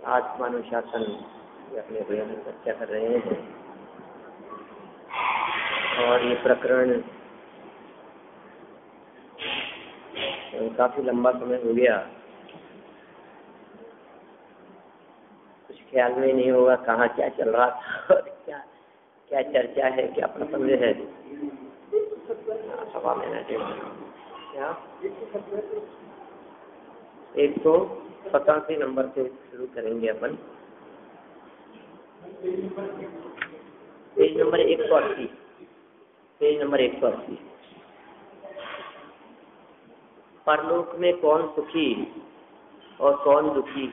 आत्मानुशासन अपने भैया में चर्चा कर रहे हैं और ये प्रकरण काफी लंबा समय हो गया, कुछ ख्याल में नहीं होगा कहाँ क्या चल रहा था और क्या क्या चर्चा है, क्या प्रसंग है। सवा मिनट क्या 187 नंबर से शुरू करेंगे अपन। Page number 180, page number 180। परलोक में कौन सुखी और कौन दुखी,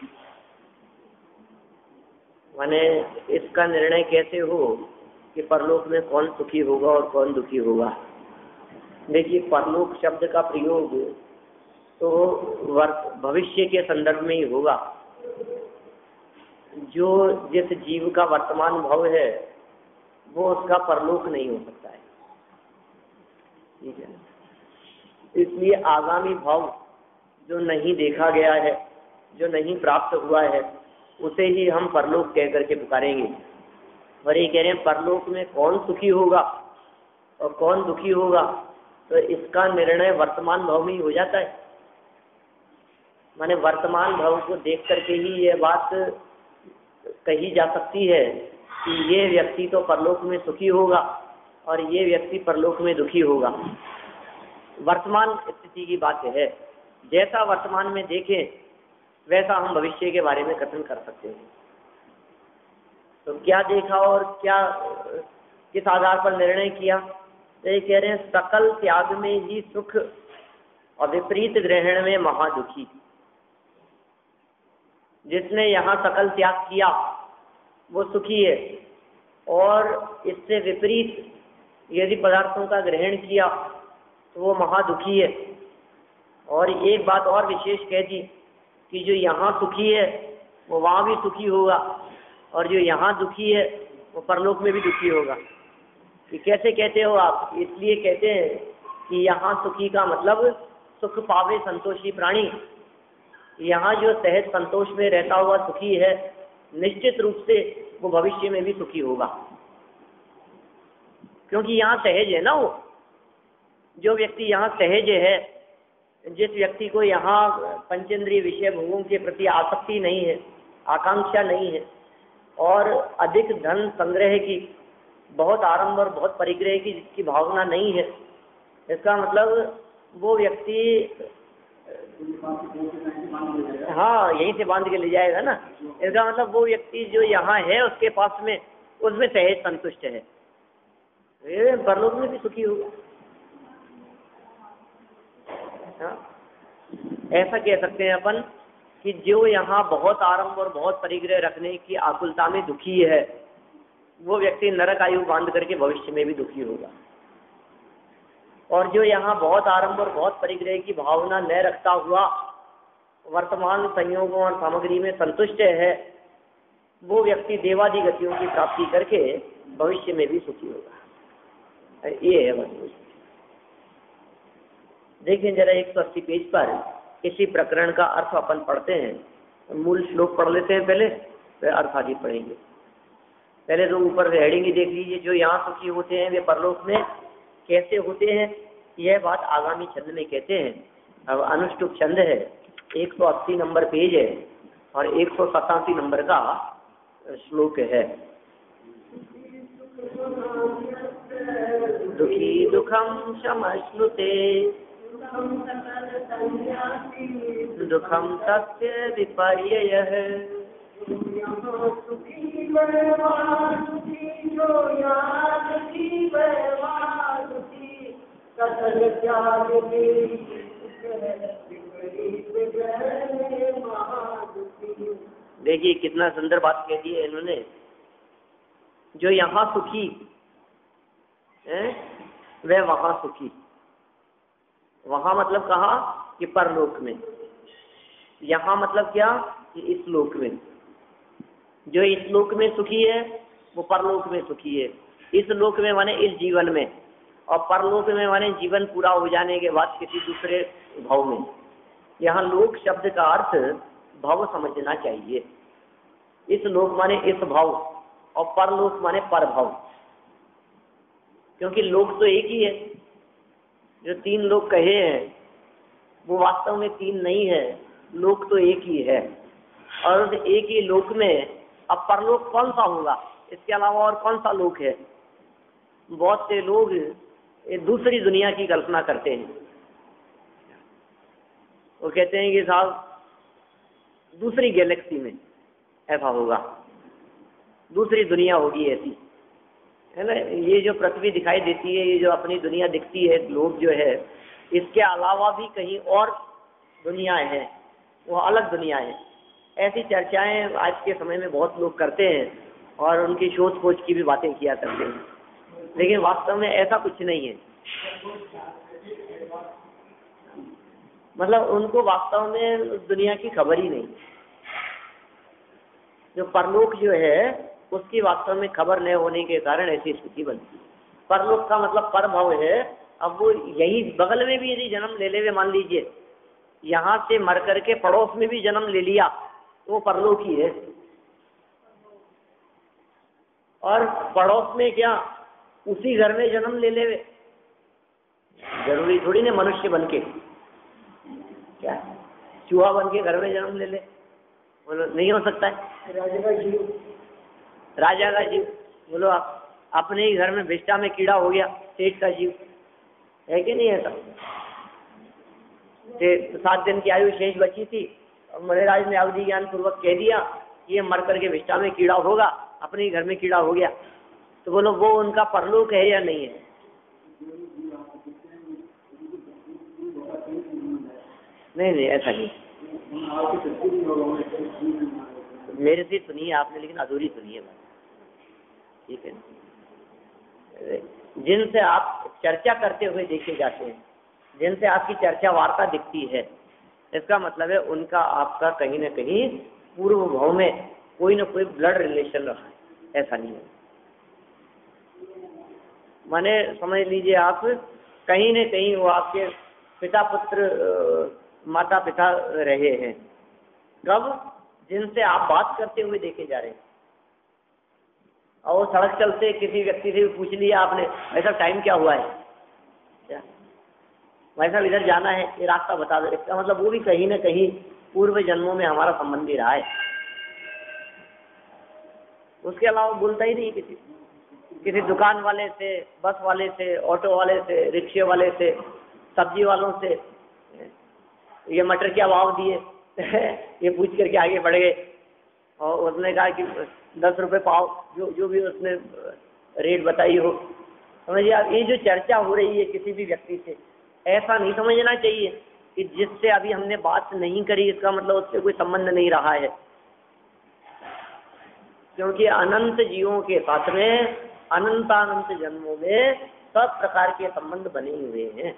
माने इसका निर्णय कैसे हो कि परलोक में कौन सुखी होगा और कौन दुखी होगा। देखिए, परलोक शब्द का प्रयोग तो भविष्य के संदर्भ में ही होगा। जो जिस जीव का वर्तमान भाव है वो उसका परलोक नहीं हो सकता है, ठीक है। इसलिए आगामी भाव जो नहीं देखा गया है, जो नहीं प्राप्त हुआ है, उसे ही हम परलोक कह करके पुकारेंगे। और ये कह रहे हैं परलोक में कौन सुखी होगा और कौन दुखी होगा, तो इसका निर्णय वर्तमान भाव में ही हो जाता है। माने वर्तमान भाव को देख करके ही यह बात कही जा सकती है कि ये व्यक्ति तो परलोक में सुखी होगा और ये व्यक्ति परलोक में दुखी होगा। वर्तमान स्थिति की बात है, जैसा वर्तमान में देखें वैसा हम भविष्य के बारे में कथन कर सकते हैं। तो क्या देखा और क्या किस आधार पर निर्णय किया, तो ये कह रहे हैं सकल त्याग में ही सुख और विपरीत ग्रहण में महादुखी। जिसने यहाँ सकल त्याग किया वो सुखी है और इससे विपरीत यदि पदार्थों का ग्रहण किया तो वो महादुखी है। और एक बात और विशेष कह दी कि जो यहाँ सुखी है वो वहाँ भी सुखी होगा और जो यहाँ दुखी है वो परलोक में भी दुखी होगा। कि कैसे कहते हो आप, इसलिए कहते हैं कि यहाँ सुखी का मतलब सुख पावे संतोषी प्राणी। यहाँ जो सहज संतोष में रहता हुआ सुखी है, निश्चित रूप से वो भविष्य में भी सुखी होगा, क्योंकि यहाँ सहज है ना। वो जो व्यक्ति यहाँ सहज है, जिस व्यक्ति को यहाँ पंचेंद्रिय विषय भोगों के प्रति आसक्ति नहीं है, आकांक्षा नहीं है और अधिक धन संग्रह की, बहुत आडंबर, बहुत परिग्रह की जिसकी भावना नहीं है, इसका मतलब वो व्यक्ति हाँ यहीं से बांध के ले जाएगा ना। इसका मतलब वो व्यक्ति जो यहाँ है उसके पास में, उसमें सहज संतुष्ट है, परलोक में भी सुखी होगा। हाँ? ऐसा कह सकते हैं अपन कि जो यहाँ बहुत आरंभ और बहुत परिग्रह रखने की आकुलता में दुखी है, वो व्यक्ति नरक आयु बांध करके भविष्य में भी दुखी होगा। और जो यहाँ बहुत आरंभ और बहुत परिग्रह की भावना न रखता हुआ वर्तमान संयोगों और सामग्री में संतुष्ट है, वो व्यक्ति देवादि गतियों की प्राप्ति करके भविष्य में भी सुखी होगा। ये है बस। देखिए जरा 180 पेज पर इसी प्रकरण का अर्थ अपन पढ़ते हैं। मूल श्लोक पढ़ लेते हैं पहले, फिर अर्थ आदि पढ़ेंगे। पहले तो ऊपर हेडिंग ही देख लीजिए, जो यहाँ सुखी होते हैं वे परलोक में कैसे होते हैं, यह बात आगामी छंद में कहते हैं। अब अनुष्टुप छंद है, 180 नंबर पेज है और 187 नंबर का श्लोक है। दुखी दुखम शमश्नुते दुखम तस्य विपर्ययः देखिए कितना सुंदर बात कह दी है इन्होंने। जो यहाँ सुखी है वह वहाँ सुखी। वहाँ मतलब कहा कि परलोक में, यहाँ मतलब क्या कि इस लोक में। जो इस लोक में सुखी है वो परलोक में सुखी है। इस लोक में माने इस जीवन में, और परलोक में माने जीवन पूरा हो जाने के बाद किसी दूसरे भाव में। यहाँ लोक शब्द का अर्थ भव समझना चाहिए। इस लोक माने इस भाव और परलोक माने पर भाव, क्योंकि लोक तो एक ही है। जो 3 लोक कहे हैं वो वास्तव में 3 नहीं है, लोक तो एक ही है। और उस एक ही लोक में अब परलोक कौन सा होगा, इसके अलावा और कौन सा लोक है? बहुत से लोग दूसरी दुनिया की कल्पना करते हैं। वो कहते हैं कि साहब दूसरी गैलेक्सी में ऐसा होगा, दूसरी दुनिया होगी ऐसी, है ना। ये जो पृथ्वी दिखाई देती है, ये जो अपनी दुनिया दिखती है, ग्लोब जो है, इसके अलावा भी कहीं और दुनियाएं हैं, वो अलग दुनियाएं हैं। ऐसी चर्चाएं आज के समय में बहुत लोग करते हैं और उनकी शोध खोज की भी बातें किया करते हैं, लेकिन वास्तव में ऐसा कुछ नहीं है। मतलब उनको वास्तव में दुनिया की खबर ही नहीं। जो परलोक जो है उसकी वास्तव में खबर न होने के कारण ऐसी स्थिति बनती है। परलोक का मतलब परभव है। अब वो यही बगल में भी यदि जन्म ले ले, मान लीजिए यहाँ से मर करके पड़ोस में भी जन्म ले लिया तो वो परलोक ही है। और पड़ोस में क्या उसी घर में जन्म ले ले, जरूरी थोड़ी ना मनुष्य बन के, क्या चूहा बन के घर में जन्म ले ले, बोलो नहीं हो सकता है। राजा का जीव, बोलो आप अपने ही घर में भिष्टा में कीड़ा हो गया, सेठ का जीव है कि नहीं है? सब 7 दिन की आयु शेष बची थी, महाराज ने अवधि ज्ञान पूर्वक कह दिया कि ये मर करके भिष्टा में कीड़ा होगा, अपने ही घर में कीड़ा हो गया, तो बोलो वो उनका परलोक है या नहीं है? नहीं ऐसा नहीं। मेरे से सुनिए आपने, लेकिन अधूरी सुनिए बात, ठीक है। जिनसे आप चर्चा करते हुए देखे जाते हैं, जिनसे आपकी चर्चा वार्ता दिखती है, इसका मतलब है उनका आपका कहीं न कहीं पूर्व भाव में कोई न कोई ब्लड रिलेशन रहा है, ऐसा नहीं है। माने समझ लीजिए आप कहीं न कहीं वो आपके पिता पुत्र माता पिता रहे हैं। कब? जिनसे आप बात करते हुए देखे जा रहे हैं। और वो सड़क चलते किसी व्यक्ति से भी पूछ लिया आपने, ऐसा टाइम क्या हुआ है, क्या भाई साहब इधर जाना है, ये रास्ता बता दो, इसका मतलब वो भी कहीं ना कहीं पूर्व जन्मों में हमारा संबंध ही रहा है। उसके अलावा बोलता ही नहीं किसी दुकान वाले से, बस वाले से, ऑटो वाले से, रिक्शे वाले से, सब्जी वालों से, ये मटर क्या भाव दिए ये पूछ करके आगे बढ़ गए और उसने कहा कि 10 रुपये पाव, जो भी उसने रेट बताई हो। समझिए आप, ये जो चर्चा हो रही है किसी भी व्यक्ति से, ऐसा नहीं समझना चाहिए कि जिससे अभी हमने बात नहीं करी इसका मतलब उससे कोई संबंध नहीं रहा है, क्योंकि अनंत जीवों के साथ में अनंतानंत जन्मों में सब प्रकार के संबंध बने हुए हैं।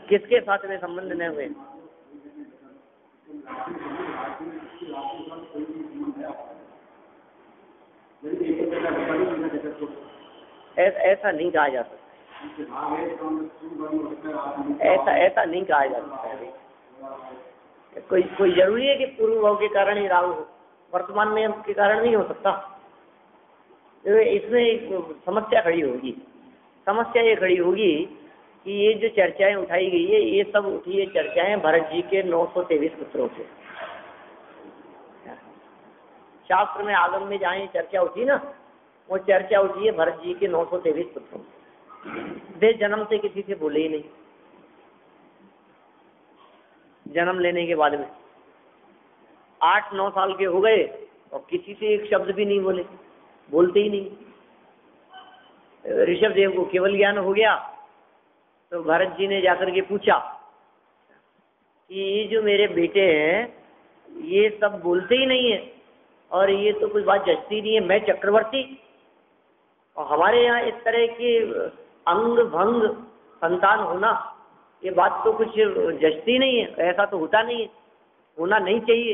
किसके साथ में संबंध न हुए? ऐसा नहीं कहा जा सकता, ऐसा नहीं कहा जा सकता है। कोई जरूरी है कि पूर्व भाव के कारण ही राहु हो, वर्तमान में के कारण नहीं हो सकता। इसमें एक समस्या खड़ी होगी। समस्या ये खड़ी होगी कि ये जो चर्चाएं उठाई गई है, ये सब उठी है चर्चाएं भरत जी के 923 पुत्रों से। शास्त्र में आगम में जहाँ चर्चा उठी ना, वो चर्चा उठी है भरत जी के 923 पुत्रों से। वे जन्म से किसी से बोले ही नहीं, जन्म लेने के बाद में 8-9 साल के हो गए और किसी से एक शब्द भी नहीं बोले, बोलते ही नहीं। ऋषभ देव को केवल ज्ञान हो गया तो भरत जी ने जाकर के पूछा कि ये जो मेरे बेटे हैं ये सब बोलते ही नहीं है और ये तो कुछ बात जचती नहीं है, मैं चक्रवर्ती और हमारे यहाँ इस तरह के अंग भंग संतान होना, ये बात तो कुछ जचती नहीं है, ऐसा तो होता नहीं है, होना नहीं चाहिए।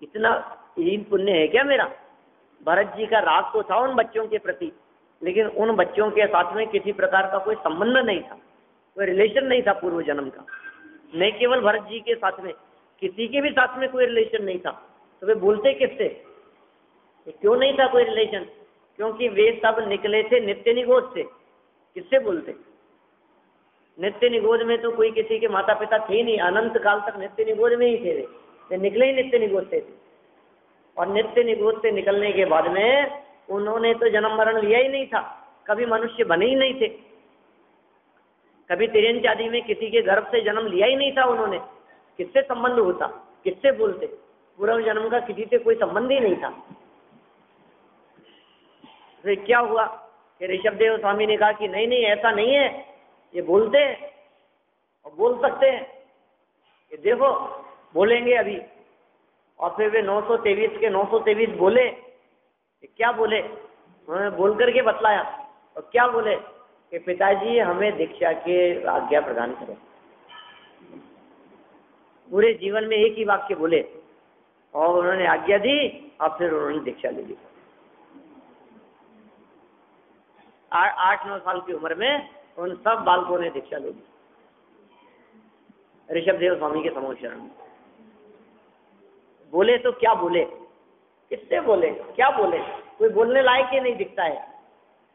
इतना हीन पुण्य है क्या मेरा? भरत जी का राग तो था उन बच्चों के प्रति, लेकिन उन बच्चों के साथ में किसी प्रकार का कोई संबंध नहीं था, कोई रिलेशन नहीं था पूर्व जन्म का। नहीं केवल भरत जी के साथ में, किसी के भी साथ में कोई रिलेशन नहीं था, तो वे बोलते किससे? क्यों नहीं था कोई रिलेशन? क्योंकि वे सब निकले थे नित्य निगोद से। किससे बोलते? नित्य निगोद में तो कोई किसी के माता पिता थे नहीं, अनंत काल तक नित्य निगोद में ही थे वे निकले ही नित्य निगोद से थे। और नित्य निगोद से निकलने के बाद में उन्होंने तो जन्म मरण लिया ही नहीं था, कभी मनुष्य बने ही नहीं थे, कभी तिरंज आदि में किसी के गर्भ से जन्म लिया ही नहीं था उन्होंने। किससे संबंध होता? किससे बोलते? पूर्व जन्म का किसी से कोई संबंध ही नहीं था। फिर क्या हुआ कि ऋषभदेव स्वामी ने कहा कि नहीं नहीं ऐसा नहीं है, ये बोलते हैं और बोल सकते हैं, ये देखो बोलेंगे अभी। और फिर वे 923 के 923 बोले। क्या बोले? उन्होंने बोल करके बतलाया। और क्या बोले कि पिताजी हमें दीक्षा के आज्ञा प्रदान करें। पूरे जीवन में एक ही वाक्य बोले और उन्होंने आज्ञा दी और फिर उन्होंने दीक्षा ले ली। 8-9 साल की उम्र में उन सब बालकों ने दीक्षा ले ली ऋषभदेव स्वामी के समूह शरण में। बोले तो क्या बोले? किससे बोले? क्या बोले? कोई बोलने लायक ही नहीं दिखता है,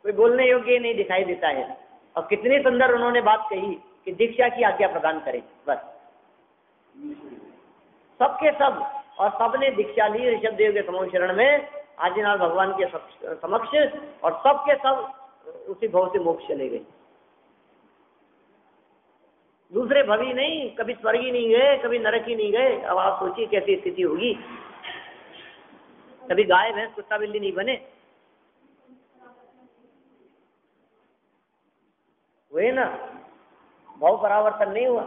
कोई बोलने योग्य ही नहीं दिखाई देता है। और कितनी सुंदर उन्होंने बात कही कि दीक्षा की आज्ञा प्रदान करें, बस सबके सब। और सबने दीक्षा ली ऋषभदेव के समूह शरण में आदिनाथ भगवान के समक्ष, और सबके सब उसी भाव से मोक्ष चले गए। दूसरे भवी नहीं, कभी स्वर्ग ही नहीं गए, कभी नरक ही नहीं गए। अब आप सोचिए कैसी स्थिति होगी। कभी गाय भैंस कुत्ता बिल्ली नहीं बने, हुए ना? भाव परावर्तन नहीं हुआ,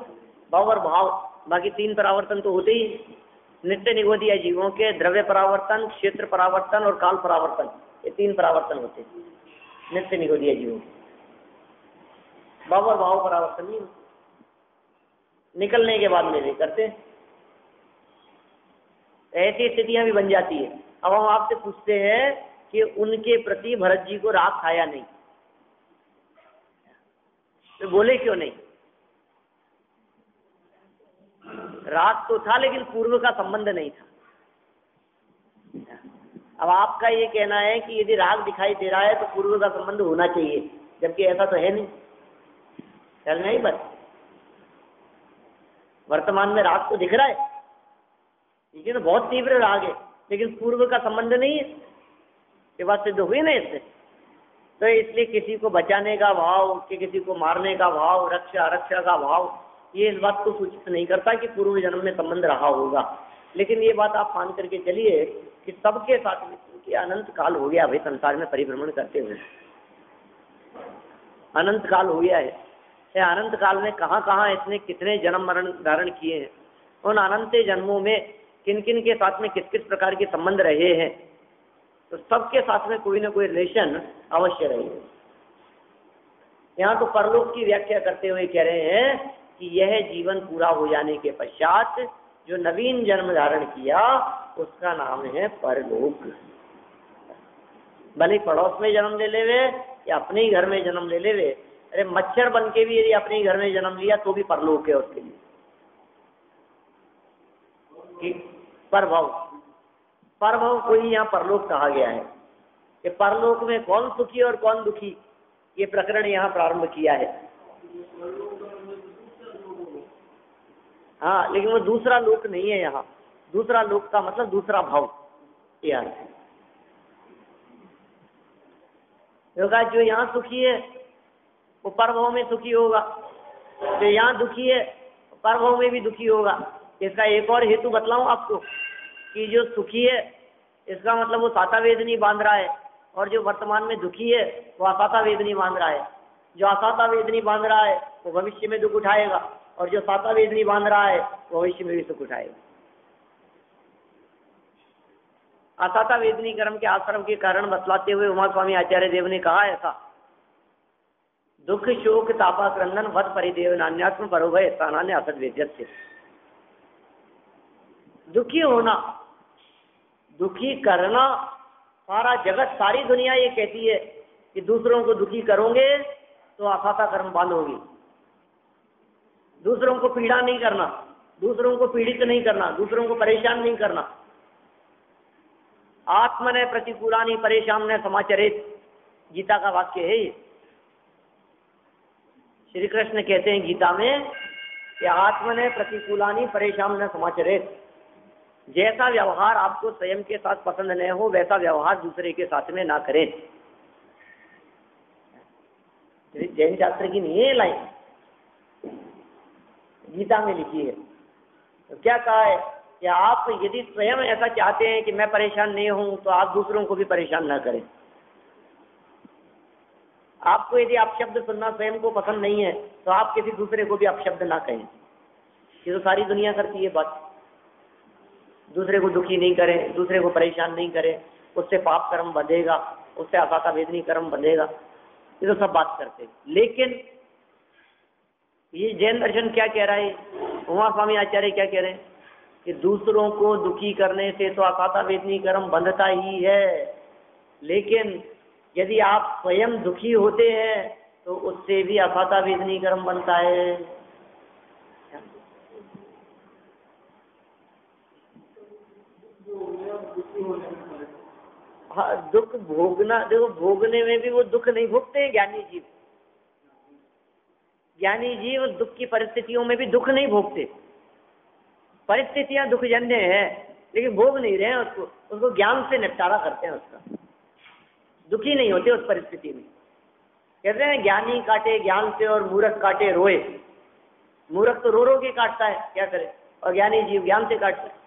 भाव और भाव, बाकी 3 परावर्तन तो होते ही। नित्य निगोदिया जीवों के द्रव्य परावर्तन, क्षेत्र परावर्तन और काल परावर्तन, ये 3 परावर्तन होते हैं नित्य निगोदिया जीवों के। भाव और भाव परावर्तन नहीं होते, निकलने के बाद में नहीं करते। ऐसी स्थितियां भी बन जाती है। अब हम आपसे पूछते हैं कि उनके प्रति भरत जी को राग खाया नहीं, तो बोले क्यों नहीं? राग तो था लेकिन पूर्व का संबंध नहीं था। अब आपका ये कहना है कि यदि राग दिखाई दे रहा है तो पूर्व का संबंध होना चाहिए, जबकि ऐसा तो है नहीं। चल नहीं, बस वर्तमान में राग तो दिख रहा है, ठीक है ना, बहुत तीव्र राग है, लेकिन पूर्व का संबंध नहीं है। ये बात सिद्ध हुई ना इससे। तो इसलिए किसी को बचाने का भाव, कि किसी को मारने का भाव, रक्षा रक्षा का भाव, ये इस बात को सूचित नहीं करता कि पूर्व जन्म में संबंध रहा होगा। लेकिन ये बात आप मान करके चलिए कि सबके साथ में, क्योंकि अनंत काल हो गया भाई संसार में परिभ्रमण करते हुए, अनंत काल हो गया है। अनंत काल में कहाँ कहाँ इसने कितने जन्म मरण धारण किए हैं, उन अनंत जन्मों में किन किन के साथ में किस किस प्रकार के संबंध रहे हैं, तो सबके साथ में कोई ना कोई रिलेशन अवश्य रहे। यहाँ तो परलोक की व्याख्या करते हुए कह रहे हैं कि यह जीवन पूरा हो जाने के पश्चात जो नवीन जन्म धारण किया उसका नाम है परलोक। भले पड़ोस में जन्म ले लेवे या अपने ही घर में जन्म ले लेवे, अरे मच्छर बन के भी यदि अपने ही घर में जन्म लिया तो भी परलोक है उसके लिए। परभव, परभव को ही यहाँ परलोक कहा गया है कि परलोक में कौन सुखी और कौन दुखी, ये प्रकरण यहाँ प्रारंभ किया है। हाँ, लेकिन वो दूसरा लोक नहीं है यहाँ। दूसरा लोक का मतलब दूसरा भाव, यार जो यहाँ सुखी है वो परभव में सुखी होगा, जो यहाँ दुखी है परभव में भी दुखी होगा। इसका एक और हेतु बतलाऊं आपको कि जो सुखी है इसका मतलब वो साता वेद नहीं बांध रहा है, और जो वर्तमान में दुखी है वो असाता वेद नहीं बांध रहा है। जो असाता वेद नहीं बांध रहा है वो भविष्य में दुख उठाएगा, और जो साता वेद नहीं बांध रहा है वो भविष्य में भी सुख उठाएगा। असाता वेदनी कर्म के आश्रम के कारण बतलाते हुए उमा स्वामी आचार्य देव ने कहा ऐसा, दुख शोक तापा क्रंदन वध परिदेव नान्यात्म परोभय स्थानान्य असद वेद्यत से। दुखी होना, दुखी करना, सारा जगत सारी दुनिया ये कहती है कि दूसरों को दुखी करोगे तो असाता कर्म बांधोगी। दूसरों को पीड़ा नहीं करना, दूसरों को पीड़ित नहीं करना, दूसरों को परेशान नहीं करना। आत्मने प्रतिकूलानि परेशान न समाचरेत, गीता का वाक्य है ये। श्री कृष्ण कहते हैं गीता में कि आत्मने प्रतिकूलानि परेशान न समाचरेत, जैसा व्यवहार आपको स्वयं के साथ पसंद न हो वैसा व्यवहार दूसरे के साथ में ना करें। जैन शास्त्र की नहीं है लाइन, गीता में लिखी है। तो क्या कहा है कि आप यदि स्वयं ऐसा चाहते हैं कि मैं परेशान नहीं हूं तो आप दूसरों को भी परेशान ना करें। आपको यदि अपशब्द सुनना स्वयं को पसंद नहीं है तो आप किसी दूसरे को भी अपशब्द ना कहें। ये तो सारी दुनिया करती है बात। दूसरे को दुखी नहीं करें, दूसरे को परेशान नहीं करें, उससे पाप कर्म बंधेगा, उससे असाता वेदनी कर्म बंधेगा, ये तो सब बात करते हैं। लेकिन ये जैन दर्शन क्या कह रहा है, उमा स्वामी आचार्य क्या कह रहे हैं कि दूसरों को दुखी करने से तो असाता वेदनी कर्म बंधता ही है, लेकिन यदि आप स्वयं दुखी होते हैं तो उससे भी असाता वेदनी कर्म बनता है। हाँ, दुख भोगना, देखो भोगने में भी वो दुख नहीं भोगते हैं ज्ञानी जीव। ज्ञानी जीव दुख की परिस्थितियों में भी दुख नहीं भोगते। परिस्थितियां दुखजन्य है लेकिन भोग नहीं रहे हैं उसको, उसको ज्ञान से निपटारा करते हैं उसका। दुखी नहीं होते उस परिस्थिति में। कहते हैं ज्ञानी काटे ज्ञान से और मूर्ख काटे रोए। मूर्ख तो रो रो के काटता है, क्या करे, और ज्ञानी जीव ज्ञान से काटता है।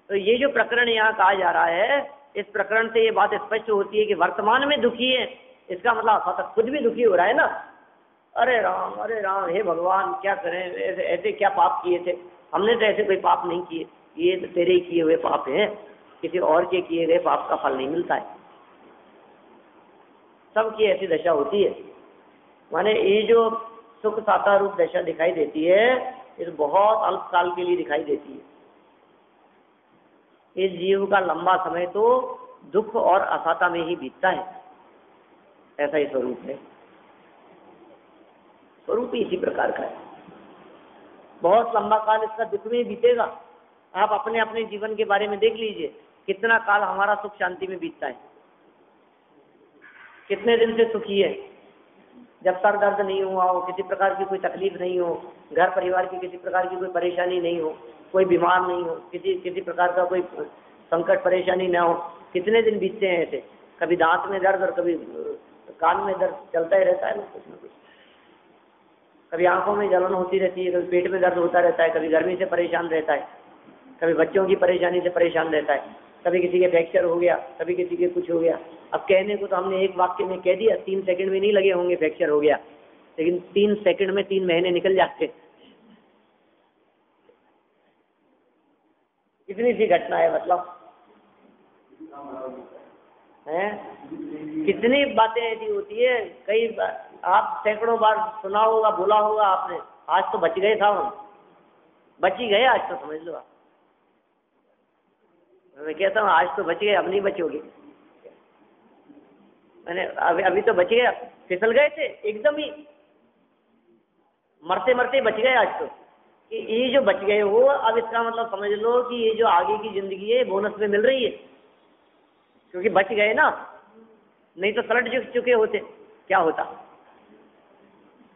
तो ये जो प्रकरण यहाँ कहा जा रहा है, इस प्रकरण से ये बात स्पष्ट होती है कि वर्तमान में दुखी है, इसका मतलब खुद भी दुखी हो रहा है ना। अरे राम, हे भगवान क्या करें, ऐसे क्या पाप किए थे, हमने तो ऐसे कोई पाप नहीं किए, ये तो तेरे ही किए हुए पाप हैं, किसी और के किए गए पाप का फल नहीं मिलता है। सबकी ऐसी दशा होती है। माने ये जो सुख साता रूप दशा दिखाई देती है, ये बहुत अल्प काल के लिए दिखाई देती है। इस जीव का लंबा समय तो दुख और असाता में ही बीतता है, ऐसा ही स्वरूप है। स्वरूप ही इसी प्रकार का है। बहुत लंबा काल इसका दुख में बीतेगा। आप अपने अपने जीवन के बारे में देख लीजिए, कितना काल हमारा सुख शांति में बीतता है, कितने दिन से सुखी है। जब सर दर्द नहीं हुआ हो, किसी प्रकार की कोई तकलीफ नहीं हो, घर परिवार की किसी प्रकार की कोई परेशानी नहीं हो, कोई बीमार नहीं हो, किसी प्रकार का कोई संकट परेशानी ना हो, कितने दिन बीतते हैं ऐसे। कभी दांत में दर्द और कभी कान में दर्द चलता ही रहता है ना, कुछ ना कुछ। कभी आंखों में जलन होती रहती है, कभी पेट में दर्द होता रहता है, कभी गर्मी से परेशान रहता है, कभी बच्चों की परेशानी से परेशान रहता है, कभी किसी के फ्रैक्चर हो गया, कभी किसी के कुछ हो गया। अब कहने को तो हमने एक वाक्य में कह दिया, 3 सेकंड में नहीं लगे होंगे फ्रैक्चर हो गया, लेकिन 3 सेकंड में 3 महीने निकल जाते। कितनी सी घटना है, मतलब है, कितनी बातें ऐसी होती है। कई बार आप सैकड़ों बार सुना होगा, बोला होगा आपने, आज तो बच गए था हम, बच ही गए आज तो, समझ लो आप। मैं कहता हूँ आज तो बच गए, अब नहीं बचोगे। मैंने अभी तो बच गए, फिसल गए थे एकदम ही, मरते मरते बच गए आज तो। ये जो बच गए हो, अब इसका मतलब समझ लो कि ये जो आगे की जिंदगी है बोनस में मिल रही है, क्योंकि बच गए ना, नहीं तो सलट चुके होते, क्या होता।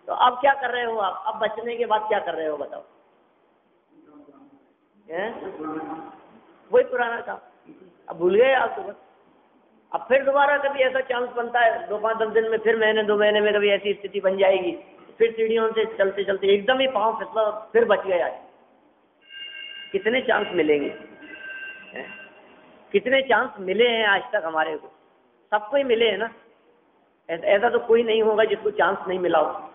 तो अब क्या कर रहे हो आप, अब बचने के बाद क्या कर रहे हो बताओ। वही पुराना काम, अब भूल गए आप तो बस। अब फिर दोबारा कभी ऐसा चांस बनता है 2-5-10 दिन में, फिर महीने 2 महीने में कभी ऐसी स्थिति बन जाएगी, फिर सीढ़ियों से चलते चलते एकदम ही पांव फिसला, फिर बच गए। आज कितने चांस मिलेंगे, कितने चांस मिले हैं आज तक हमारे को, सबको ही मिले हैं ना। ऐसा तो कोई नहीं होगा जिसको चांस नहीं मिला हो।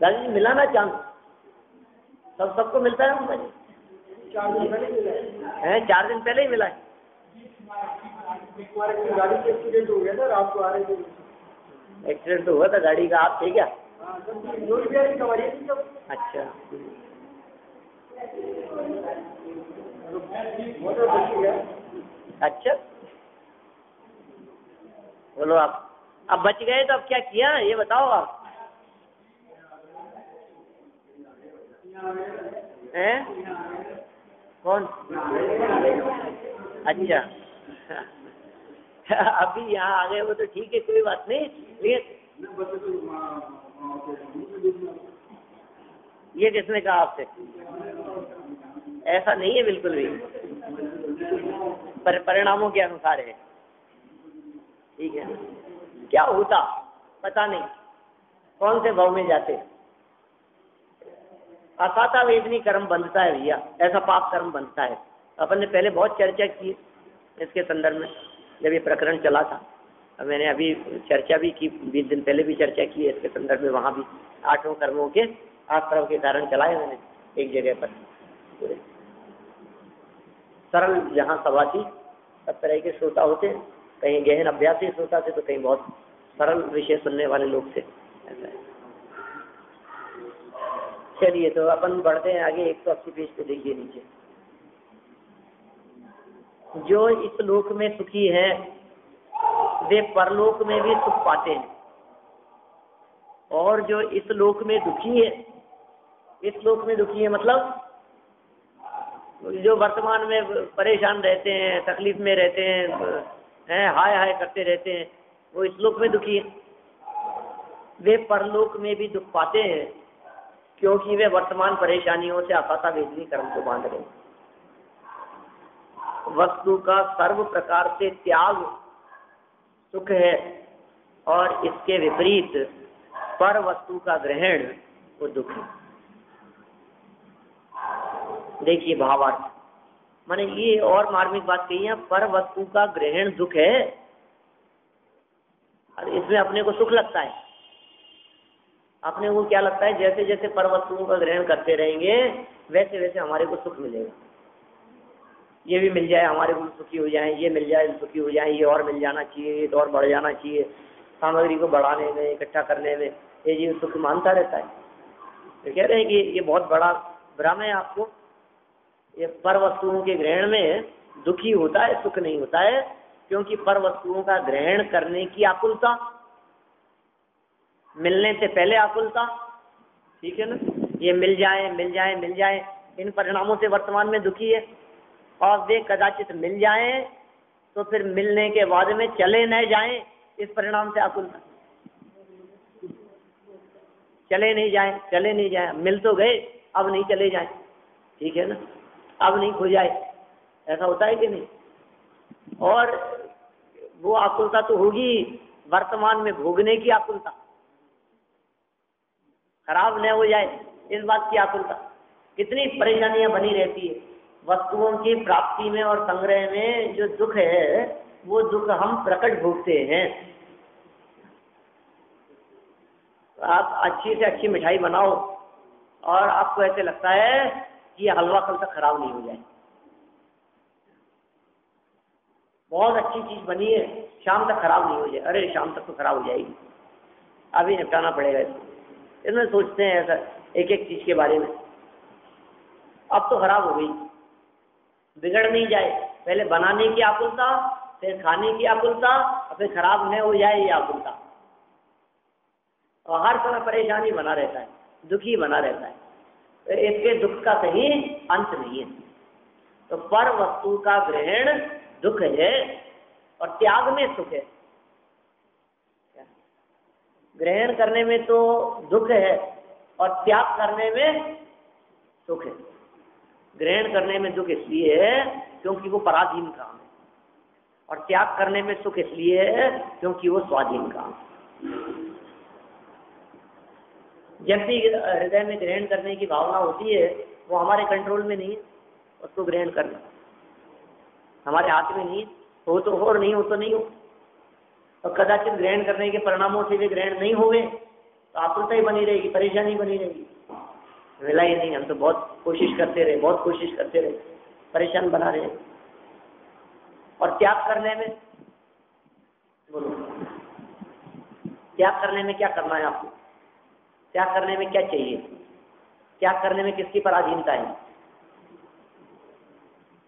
दादाजी मिला ना चांस, सबको मिलता है ना। 4 दिन पहले मिला है, 4 दिन पहले ही मिला है। गाड़ी का एक्सीडेंट हो गया था, रात को आ रहे थे। एक्सीडेंट तो हुआ था गाड़ी का, आप थे क्या? अच्छा, अच्छा, बोलो आप। अब बच गए तो अब क्या किया ये बताओ आप। हैं? कौन? अच्छा अभी यहाँ आ गए वो तो ठीक है, कोई बात नहीं। ये किसने कहा आपसे? ऐसा नहीं है बिल्कुल भी, परिणामों के अनुसार है। ठीक है, क्या होता पता नहीं, कौन से भाव में जाते। असाता वेदनी कर्म बंधता है भैया, ऐसा पाप कर्म बंधता है। अपन ने पहले बहुत चर्चा की इसके संदर्भ में, जब ये प्रकरण चला था। मैंने अभी चर्चा भी की, 20 दिन पहले भी चर्चा की है इसके संदर्भ में। वहाँ भी 8 कर्मों के आश्रम के कारण चलाए मैंने एक जगह पर पूरे। सरल जहाँ सभा थी, सब तरह के श्रोता होते, कहीं गहन अभ्यासी श्रोता थे, तो कहीं बहुत सरल विषय सुनने वाले लोग थे, ऐसा है। चलिए तो अपन बढ़ते हैं आगे। 180 पेज पे देखिए नीचे। जो इस लोक में सुखी है वे परलोक में भी सुख पाते हैं, और जो इस लोक में दुखी है, इस लोक में दुखी है मतलब जो वर्तमान में परेशान रहते हैं, तकलीफ में रहते हैं, हाय हाय करते रहते हैं, वो इस लोक में दुखी है। वे परलोक में भी दुख पाते हैं, क्योंकि वे वर्तमान परेशानियों से अपाता वेदनी कर्म को बांध रहे हैं। वस्तु का सर्व प्रकार से त्याग सुख है, और इसके विपरीत पर वस्तु का ग्रहण वो दुख है। देखिए भावार्थ, माने ये और मार्मिक बात कही है, पर वस्तु का ग्रहण दुख है, और इसमें अपने को सुख लगता है। अपने को क्या लगता है, जैसे जैसे पर वस्तुओं का ग्रहण करते रहेंगे वैसे वैसे हमारे को सुख मिलेगा। ये भी मिल जाए हमारे को सुखी हो जाए, ये मिल जाए सुखी हो जाए, ये और मिल जाना चाहिए, ये तो और बढ़ जाना चाहिए। सामग्री को बढ़ाने में, इकट्ठा करने में ये जीव सुख मानता रहता है। तो कह रहे हैं कि ये बहुत बड़ा भ्रम है आपको। ये पर वस्तुओं के ग्रहण में दुखी होता है, सुख नहीं होता है, क्योंकि पर वस्तुओं का ग्रहण करने की आकुलता, मिलने से पहले आकुलता, ठीक है ना, ये मिल जाए मिल जाए मिल जाए, इन परिणामों से वर्तमान में दुखी है। और वे कदाचित मिल जाए तो फिर मिलने के बाद में चले न जाएं, इस परिणाम से आकुलता। चले नहीं जाए, मिल तो गए, अब नहीं चले जाए, ठीक है ना, अब नहीं खो जाए, ऐसा होता है कि नहीं। और वो आकुलता तो होगी वर्तमान में भोगने की आकुलता, खराब न हो जाए इस बात की आकुलता। कितनी परेशानियां बनी रहती है वस्तुओं की प्राप्ति में और संग्रह में। जो दुख है वो दुख हम प्रकट भोगते हैं। आप अच्छी से अच्छी मिठाई बनाओ और आपको ऐसे लगता है कि ये हलवा कल तक खराब नहीं हो जाए। बहुत अच्छी चीज बनी है, शाम तक खराब नहीं हो जाए, अरे शाम तक तो खराब हो जाएगी, अभी निपटाना पड़ेगा इसको। इसमें सोचते हैं ऐसा एक एक चीज के बारे में। अब तो खराब हो गई, बिगड़ नहीं जाए, पहले बनाने की आकुलता, फिर खाने की आकुलता, और फिर खराब न हो जाए ये आकुलता। और हर समय परेशानी बना रहता है, दुखी बना रहता है। तो इसके दुख का कहीं अंत नहीं है। तो पर वस्तु का ग्रहण दुख है और त्याग में सुख है। ग्रहण करने में तो दुख है और त्याग करने में सुख है। ग्रहण करने में दुख इसलिए है क्योंकि वो पराधीन काम है, और त्याग करने में सुख इसलिए है क्योंकि वो स्वाधीन काम है। जब भी हृदय में ग्रहण करने की भावना होती है वो हमारे कंट्रोल में नहीं है, उसको ग्रहण करना हमारे हाथ में नहीं है। हो तो हो और नहीं हो तो नहीं हो। और कदाचित ग्रहण करने के परिणामों से भी ग्रहण नहीं होवे तो आकुलता ही बनी रहेगी, परेशानी बनी रहेगी। मिला ही नहीं, हम तो बहुत कोशिश करते रहे, परेशान बना रहे। और त्याग करने में, बोलो, त्याग करने में क्या करना है आपको? त्याग करने में क्या चाहिए? त्याग करने में किसकी पराधीनता है?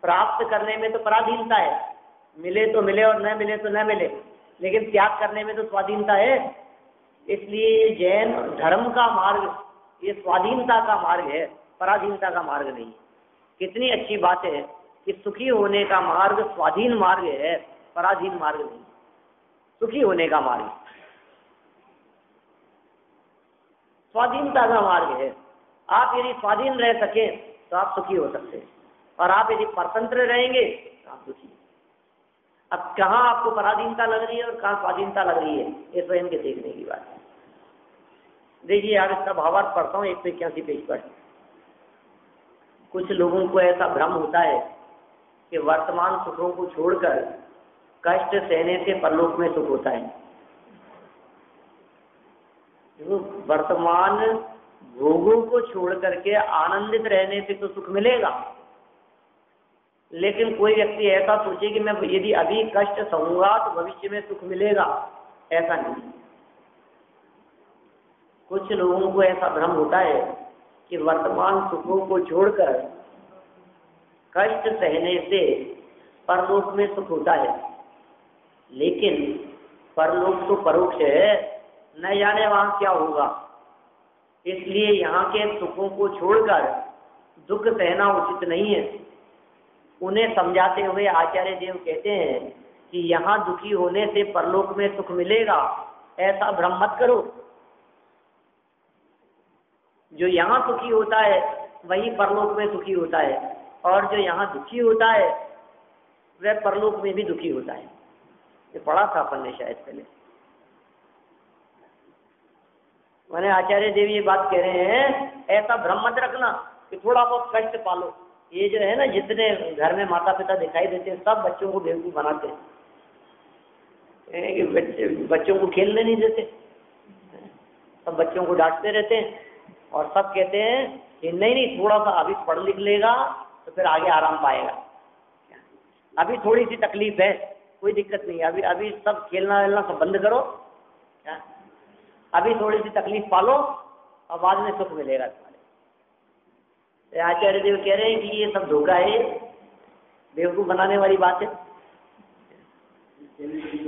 प्राप्त करने में तो पराधीनता है, मिले तो मिले और न मिले तो न मिले, लेकिन त्याग करने में तो स्वाधीनता है। इसलिए जैन धर्म का मार्ग ये स्वाधीनता का मार्ग है। पराधीनता का मार्ग नहीं है। कितनी अच्छी बात है कि सुखी होने का मार्ग स्वाधीन मार्ग है, पराधीन मार्ग नहीं। सुखी होने का मार्ग स्वाधीनता का मार्ग है। आप यदि स्वाधीन रह सके तो आप सुखी हो सकते हैं, और आप यदि परतंत्र रहेंगे तो आप दुखी। अब कहाँ आपको पराधीनता लग रही है और कहाँ स्वाधीनता लग रही है, ये स्वयं के देखने की बात है। देखिए यार, इसका भावार्थ पढ़ता हूँ 181 पेज पर। कुछ लोगों को ऐसा भ्रम होता है कि वर्तमान सुखों को छोड़कर कष्ट सहने से परलोक में सुख होता है। वर्तमान भोगों को छोड़ करके आनंदित रहने से तो सुख मिलेगा, लेकिन कोई व्यक्ति ऐसा सोचे कि मैं यदि अभी कष्ट सहूंगा तो भविष्य में सुख मिलेगा, ऐसा नहीं। कुछ लोगों को ऐसा भ्रम होता है कि वर्तमान सुखों को छोड़कर कष्ट सहने से परलोक में सुख होता है, लेकिन परलोक तो परोक्ष है, न जाने वहां क्या होगा। इसलिए यहाँ के सुखों को छोड़कर दुख सहना उचित नहीं है। उन्हें समझाते हुए आचार्य देव कहते हैं कि यहाँ दुखी होने से परलोक में सुख मिलेगा, ऐसा भ्रम मत करो। जो यहाँ सुखी होता है वही परलोक में सुखी होता है, और जो यहाँ दुखी होता है वह परलोक में भी दुखी होता है। ये पढ़ा था अपन ने शायद पहले। मैंने आचार्य देव ये बात कह रहे हैं, ऐसा भ्रम मत रखना कि थोड़ा बहुत कष्ट पालो। ये जो है ना, जितने घर में माता पिता दिखाई देते हैं सब बच्चों को बेवकूफ बनाते हैं कि बच्चों को खेलने नहीं देते, सब बच्चों को डांटते रहते हैं, और सब कहते हैं कि नहीं नहीं थोड़ा सा अभी पढ़ लिख लेगा तो फिर आगे आराम पाएगा। अभी थोड़ी सी तकलीफ है, कोई दिक्कत नहीं, अभी अभी सब खेलना वेलना सब बंद करो, क्या अभी थोड़ी सी तकलीफ पालो और बाद में सुख मिलेगा तुम्हारे। आचार्य देव कह रहे हैं कि ये सब धोखा है, बेवकूफ बनाने वाली बात है।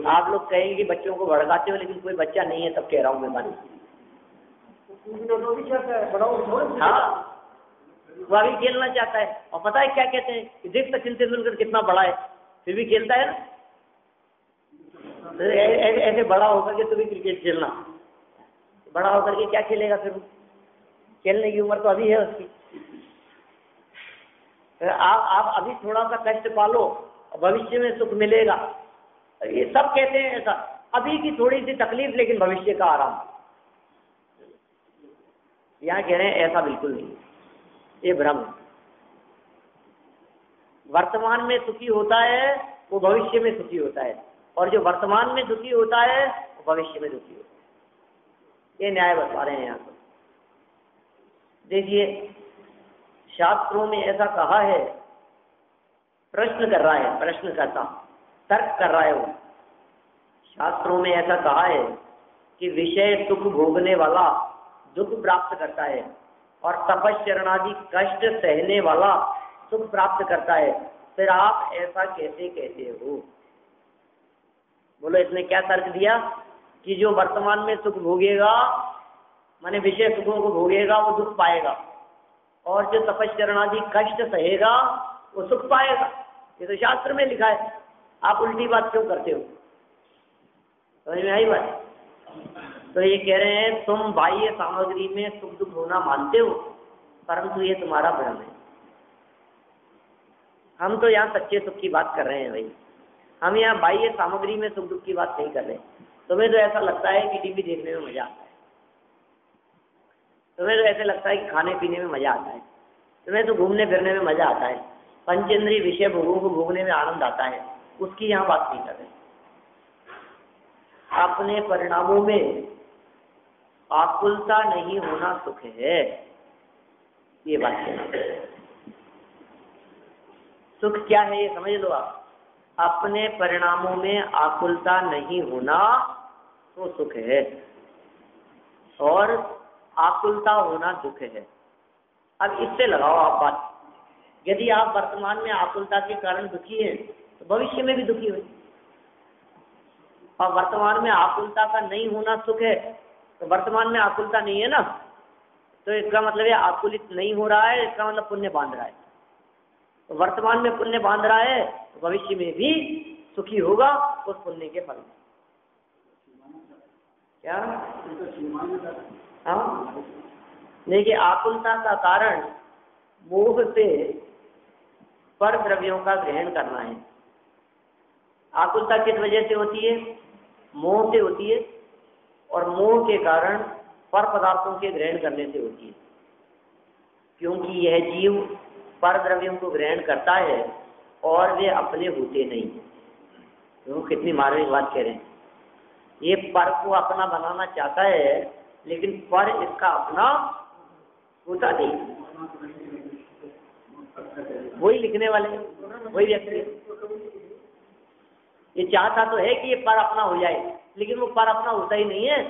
आप लोग कहेंगे कि बच्चों को भड़काते हो, लेकिन कोई बच्चा नहीं है तब कह रहा हूँ मैं बात। हाँ, वो अभी खेलना चाहता है, और पता है क्या कहते हैं कि देख सचिन तेंदुलकर कितना बड़ा है फिर भी खेलता है ना। तो ऐसे बड़ा होकर के तो भी क्रिकेट खेलना, बड़ा होकर के क्या खेलेगा फिर? खेलने की उम्र तो अभी है उसकी। आप अभी थोड़ा सा कष्ट पालो और भविष्य में सुख मिलेगा। ये सब कहते हैं ऐसा, अभी की थोड़ी सी तकलीफ लेकिन भविष्य का आराम। यहाँ कह रहे हैं ऐसा बिल्कुल नहीं, ये भ्रम। वर्तमान में सुखी होता है वो भविष्य में सुखी होता है, और जो वर्तमान में दुखी होता है वो भविष्य में दुखी होता है। ये न्याय बता रहे हैं यहाँ पर। देखिए, शास्त्रों में ऐसा कहा है, प्रश्न कर रहा है, प्रश्न करता, तर्क कर रहा है वो। शास्त्रों में ऐसा कहा है कि विषय सुख भोगने वाला दुख प्राप्त करता है, और तपश्चरणादि कष्ट सहने वाला सुख प्राप्त करता है। फिर आप ऐसा कैसे कहते हो? बोलो, इसने क्या तर्क दिया कि जो वर्तमान में सुख भोगेगा, माने विषय सुखों को भोगेगा, वो दुख पाएगा, और जो तपश्चरणादि कष्ट सहेगा वो सुख पाएगा। ये तो शास्त्र में लिखा है, आप उल्टी बात क्यों करते हो? समझ में आई बात? तो ये कह रहे हैं तुम बाह्य सामग्री में सुख दुख होना मानते हो, परंतु ये तुम्हारा भ्रम है। हम तो यहाँ सच्चे सुख की बात कर रहे हैं भाई, हम यहाँ बाह्य सामग्री में सुख दुख की बात नहीं कर रहे। तुम्हें तो ऐसा लगता है कि टीवी देखने में मजा आता है, तुम्हें तो ऐसे लगता है कि खाने पीने में मजा आता है, तुम्हें तो घूमने फिरने में मजा आता है, पंचेंद्रीय विषय भोगों को भोगने में आनंद आता है, उसकी यहाँ बात नहीं कर रहे। अपने परिणामों में आकुलता नहीं होना सुख है, ये बात है। सुख क्या है ये समझ लो आप। अपने परिणामों में आकुलता नहीं होना तो सुख है, और आकुलता होना दुख है। अब इससे लगाओ आप बात। यदि आप वर्तमान में आकुलता के कारण दुखी हैं तो भविष्य में भी दुखी हो, और वर्तमान में आकुलता का नहीं होना सुख है, तो वर्तमान में आकुलता नहीं है ना, तो इसका मतलब ये आकुलित नहीं हो रहा है, इसका मतलब पुण्य बांध रहा है। तो वर्तमान में पुण्य बांध रहा है तो भविष्य में भी सुखी होगा उस पुण्य के फल में। क्या? हाँ, देखिए आकुलता का कारण मोह से पर द्रव्यों का ग्रहण करना है। आकुलता किस वजह से होती है? मोह से होती है, और मोह के कारण पर पदार्थों के ग्रहण करने से होती है। क्योंकि यह जीव पर द्रव्यों को ग्रहण करता है और वे अपने होते नहीं। तो कितनी मार्मिक बात कह रहे हैं। ये पर को अपना बनाना चाहता है, लेकिन पर इसका अपना होता नहीं। वही लिखने वाले, वही व्यक्ति ये चाहता तो है कि ये पर अपना हो जाए, लेकिन वो पर अपना होता ही नहीं है।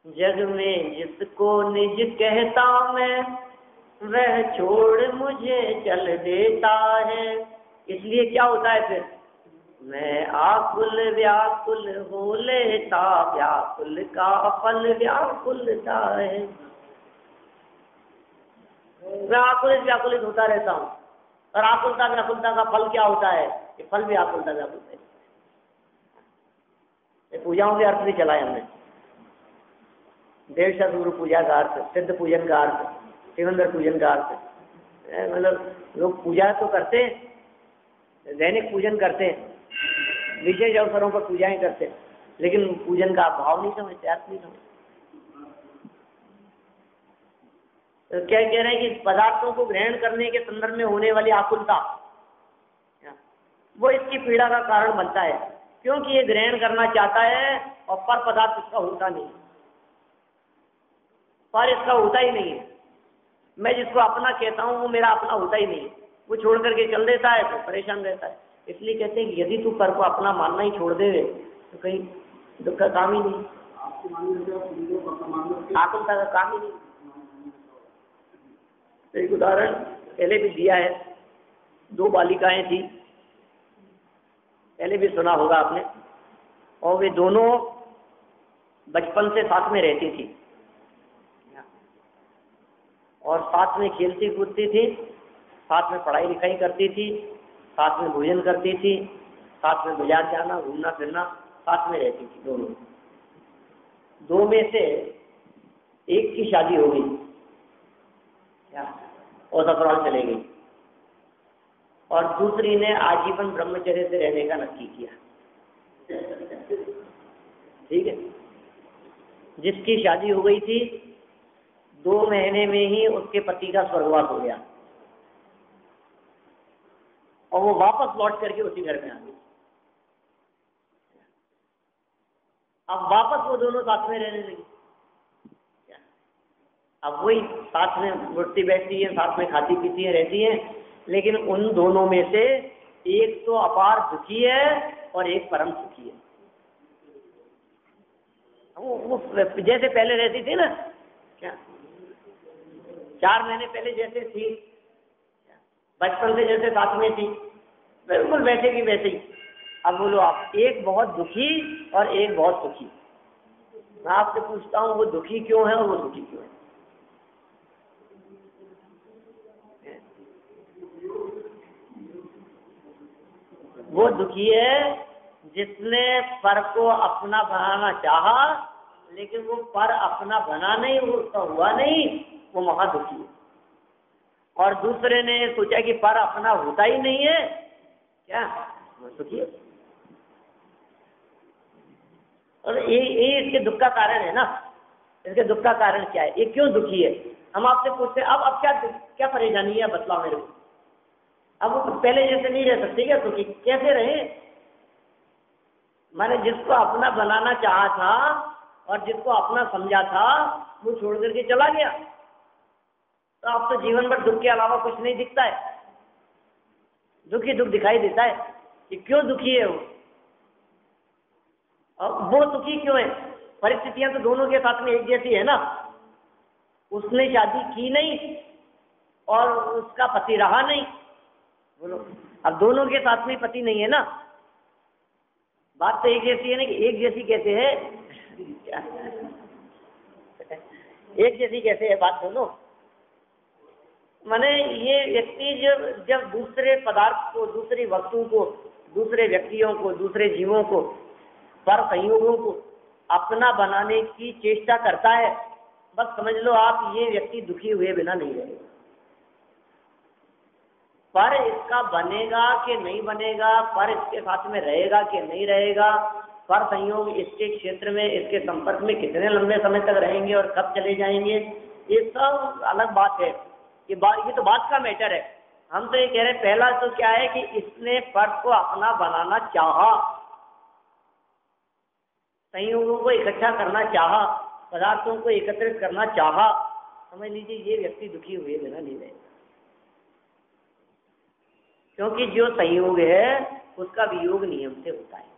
जग में जिसको निज कहता मैं, वह छोड़ मुझे चल देता है। इसलिए क्या होता है फिर? मैं आकुल व्याकुल हो लेता, व्याकुल का फल व्याकुलता है। मैं आकुलित व्याकुलित होता रहता हूँ, और आकुलता व्याकुलता का फल क्या होता है? कि फल भी आकुलता व्याकुलता है। पूजाओं के अर्थ भी चलाए हमने। देव गुरु पूजा का अर्थ, सिद्ध पूजन का अर्थ, शिवंदर पूजन का अर्थ, मतलब लोग पूजा तो करते हैं, दैनिक पूजन करते हैं, विशेष अवसरों पर पूजाएं करते हैं, लेकिन पूजन का भाव नहीं समझते, अर्थ नहीं समझते। तो क्या कह रहे हैं कि पदार्थों को ग्रहण करने के संदर्भ में होने वाली आकुलता, वो इसकी पीड़ा का कारण बनता है, क्योंकि ये ग्रहण करना चाहता है और पर पदार्थ इसका होता नहीं, पर इसका होता ही नहीं है। मैं जिसको अपना कहता हूँ वो मेरा अपना होता ही नहीं है, वो छोड़ करके चल देता है तो परेशान रहता है। इसलिए कहते हैं कि यदि तू पर को अपना मानना ही छोड़ दे तो कहीं दुख का काम ही नहीं, आकुलता का काम ही नहीं। एक उदाहरण पहले भी दिया है। दो बालिकाएं थी, पहले भी सुना होगा आपने, और वे दोनों बचपन से साथ में रहती थी और साथ में खेलती कूदती थी, साथ में पढ़ाई लिखाई करती थी, साथ में भोजन करती थी, साथ में बाजार जाना घूमना फिरना साथ में रहती थी दोनों। दो में से एक की शादी हो गई और ससुराल चले गई, और दूसरी ने आजीवन ब्रह्मचर्य से रहने का नक्की किया। ठीक है, जिसकी शादी हो गई थी 2 महीने में ही उसके पति का स्वर्गवास हो गया और वो वापस लौट करके उसी घर में आ गई। अब वापस वो दोनों साथ में रहने लगी। अब वही साथ में उठती बैठती है, साथ में खाती पीती है, रहती है, लेकिन उन दोनों में से एक तो अपार दुखी है और एक परम सुखी है। वो जैसे पहले रहती थी ना, क्या 4 महीने पहले जैसे थी, बचपन से जैसे साथ में थी, बिल्कुल वैसे की वैसे ही। अब बोलो आप, एक बहुत दुखी और एक बहुत सुखी। मैं आपसे पूछता हूँ, वो दुखी क्यों है और वो सुखी क्यों है? वो दुखी है जिसने पर को अपना बनाना चाहा, लेकिन वो पर अपना बना नहीं, वो उसका हुआ नहीं, वो महादुखी है। और दूसरे ने सोचा कि पर अपना होता ही नहीं है, क्या वो सुखी है। और ये इसके दुख का कारण है ना। इसके दुख का कारण क्या है, ये क्यों दुखी है? हम आपसे पूछते हैं अब क्या परेशानी है, बतलाओ मेरे को। अब वो पहले जैसे नहीं रह सकती क्या सुखी? कैसे रहे? मैंने जिसको अपना बनाना चाहा था और जिसको अपना समझा था, वो छोड़ करके चला गया, तो अब तो जीवन भर दुख के अलावा कुछ नहीं दिखता है। दुख ही दुख दिखाई देता है कि क्यों दुखी है वो, और वो दुखी क्यों है? परिस्थितियां तो दोनों के साथ में एक जैसी है ना। उसने शादी की नहीं और उसका पति रहा नहीं। बोलो, अब दोनों के साथ में पति नहीं है ना। बात तो एक जैसी है ना, कि एक जैसी कहते हैं एक जैसी कैसे है बात दोनों? माने ये व्यक्ति जब दूसरे पदार्थ को, दूसरी वस्तु को, दूसरे व्यक्तियों को, दूसरे जीवों को, पर संयोगों को अपना बनाने की चेष्टा करता है, बस समझ लो आप ये व्यक्ति दुखी हुए बिना नहीं रहेगा। पर इसका बनेगा कि नहीं बनेगा, पर इसके साथ में रहेगा कि नहीं रहेगा, पर संयोग इसके क्षेत्र में, इसके संपर्क में कितने लंबे समय तक रहेंगे और कब चले जाएंगे, ये सब अलग बात है। ये तो बात का मैटर है। हम तो ये कह रहे हैं, पहला तो क्या है कि इसने पर को अपना बनाना चाहा, संयोगों को इकट्ठा करना चाहा, पदार्थों को एकत्रित करना चाहा। समझ लीजिए ये व्यक्ति दुखी हुए बिना नहीं रहेगा, क्योंकि जो संयोग है उसका वियोग नियम से होता है,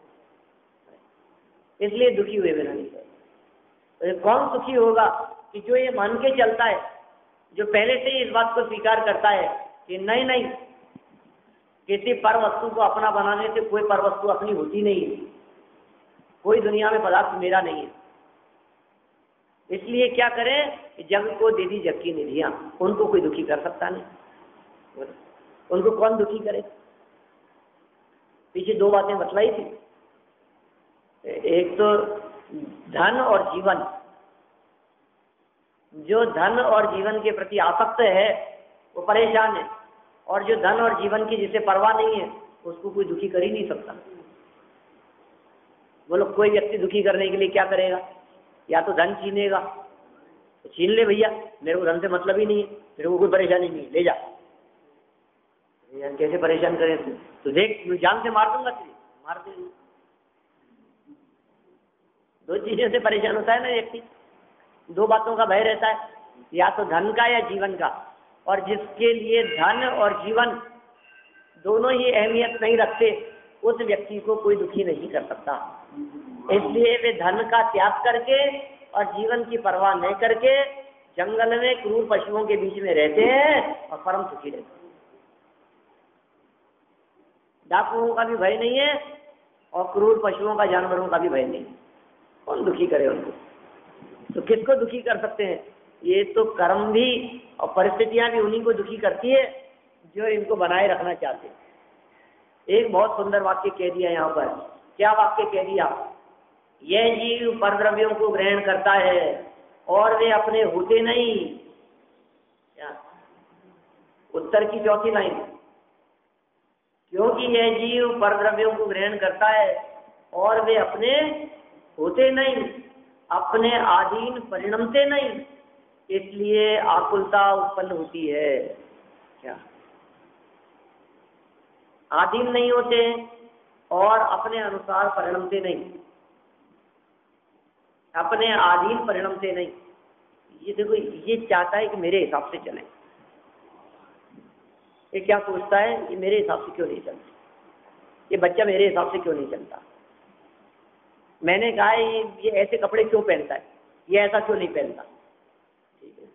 इसलिए दुखी हुए बिना नहीं रहेगा। तो कौन सुखी होगा? कि जो ये मान के चलता है, जो पहले से ही इस बात को स्वीकार करता है कि नहीं नहीं, किसी पर वस्तु को अपना बनाने से कोई पर वस्तु अपनी होती नहीं है, कोई दुनिया में पदार्थ मेरा नहीं है। इसलिए क्या करें? जग को दे दी जग की निधियां, उनको कोई दुखी कर सकता नहीं। उनको कौन दुखी करे? पीछे दो बातें बतलाई थी, एक तो धन और जीवन। जो धन और जीवन के प्रति आसक्त है वो परेशान है, और जो धन और जीवन की जिसे परवाह नहीं है उसको कोई दुखी कर ही नहीं सकता। बोलो कोई व्यक्ति दुखी करने के लिए क्या करेगा? या तो धन छीनेगा, तो छीन ले भैया, मेरे को धन से मतलब ही नहीं है, मेरे को कोई परेशानी नहीं है, ले जा। यार कैसे परेशान करें? तो देख जान से मार दूंगा तुझे, मार दे। दो चीजों से परेशान होता है ना व्यक्ति, दो बातों का भय रहता है, या तो धन का या जीवन का। और जिसके लिए धन और जीवन दोनों ही अहमियत नहीं रखते, उस व्यक्ति को कोई दुखी नहीं कर सकता। इसलिए वे धन का त्याग करके और जीवन की परवाह नहीं करके जंगल में क्रूर पशुओं के बीच में रहते हैं और परम सुखी रहते हैं। डाकुओं का भी भय नहीं है और क्रूर पशुओं का, जानवरों का भी भय नहीं है। कौन दुखी करे उनको? तो किसको दुखी कर सकते हैं? ये तो कर्म भी और परिस्थितियां भी उन्हीं को दुखी करती है जो इनको बनाए रखना चाहते हैं। एक बहुत सुंदर वाक्य कह दिया यहाँ पर। क्या वाक्य कह दिया? यह जीव परद्रव्यों को ग्रहण करता है और वे अपने होते नहीं। क्या? उत्तर की चौथी लाइन, क्योंकि यह जीव परद्रव्यों को ग्रहण करता है और वे अपने होते नहीं, अपने अधीन परिणमते नहीं, इसलिए आकुलता उत्पन्न होती है। क्या? अधीन नहीं होते और अपने अनुसार परिणमते नहीं, अपने अधीन परिणमते नहीं। ये देखो, ये चाहता है कि मेरे हिसाब से चले। ये क्या सोचता है? ये मेरे हिसाब से क्यों नहीं चलता, ये बच्चा मेरे हिसाब से क्यों नहीं चलता, मैंने कहा ये ऐसे कपड़े क्यों पहनता है, ये ऐसा क्यों नहीं पहनता। ठीक है,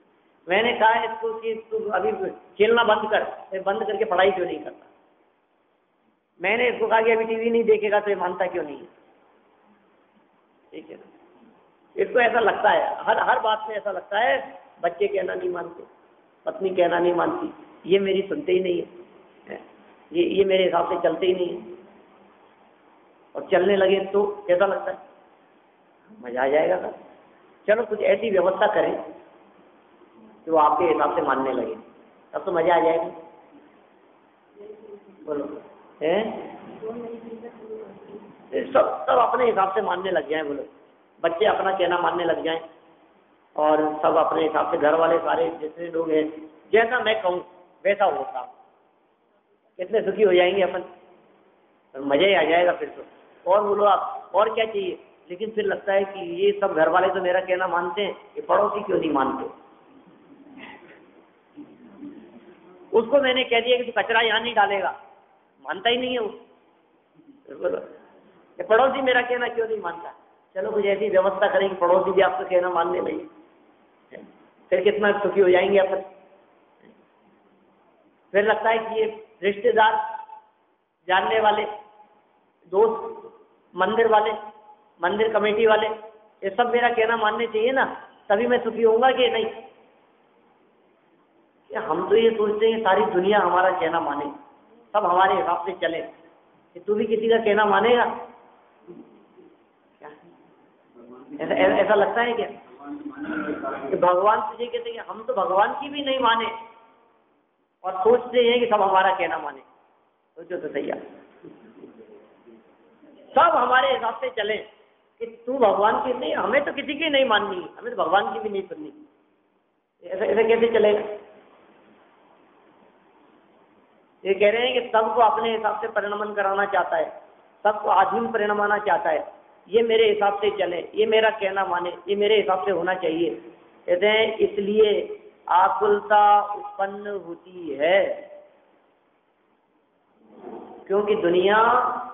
मैंने कहा इसको कि तू अभी खेलना बंद कर, फिर बंद करके पढ़ाई क्यों नहीं करता। मैंने इसको कहा कि अभी टीवी नहीं देखेगा, तो ये मानता क्यों नहीं है। ठीक है, इसको ऐसा लगता है, हर बात में ऐसा लगता है, बच्चे कहना नहीं मानते, पत्नी कहना नहीं मानती, ये मेरी सुनते ही नहीं है, ये मेरे हिसाब से चलते ही नहीं है। और चलने लगे तो कैसा लगता है? मजा आ जाएगा सर। चलो कुछ ऐसी व्यवस्था करें कि वो आपके हिसाब से मानने लगे, तब तो मजा आ जाएगा। बोलो हैं? सब अपने हिसाब से मानने लग जाए। बोलो बच्चे अपना कहना मानने लग जाएं और सब अपने हिसाब से, घर वाले सारे जितने लोग हैं, जैसा मैं कहूँ वैसा होता, कितने सुखी हो जाएंगे अपन, तो मजा ही आ जाएगा फिर तो। और बोलो आप और क्या चाहिए? लेकिन फिर लगता है कि ये सब घर वाले तो मेरा कहना मानते हैं, ये पड़ोसी क्यों नहीं मानते। उसको मैंने कह दिया कि तू कचरा यहाँ नहीं डालेगा, मानता ही नहीं है वो। ये पड़ोसी मेरा कहना क्यों नहीं मानता। चलो कुछ ऐसी व्यवस्था करें कि पड़ोसी भी आपका कहना मानने लगे, फिर कितना सुखी हो जाएंगे अपन। फिर लगता है कि ये रिश्तेदार, जानने वाले, दोस्त, मंदिर वाले, मंदिर कमेटी वाले, ये सब मेरा कहना मानने चाहिए ना, तभी मैं सुखी होऊंगा कि नहीं? या हम तो ये सोचते हैं सारी दुनिया हमारा कहना माने, सब हमारे हिसाब से चले, कि तू भी किसी का कहना मानेगा क्या? ऐसा लगता है क्या कि भगवान तुझे कहते हैं हम तो भगवान की भी नहीं माने और सोचते हैं कि सब हमारा कहना माने? सोचो तो सही है, सब हमारे हिसाब से चले कि तू भगवान की नहीं, हमें तो किसी की नहीं माननी, हमें तो भगवान की भी नहीं सुननी, ऐसे कैसे चलेगा? ये कह रहे हैं कि सबको अपने हिसाब से परिणमन कराना चाहता है, सबको आधीन परिणमाना चाहता है, ये मेरे हिसाब से चले, ये मेरा कहना माने, ये मेरे हिसाब से होना चाहिए। कहते हैं इसलिए आकुलता उत्पन्न होती है, क्योंकि दुनिया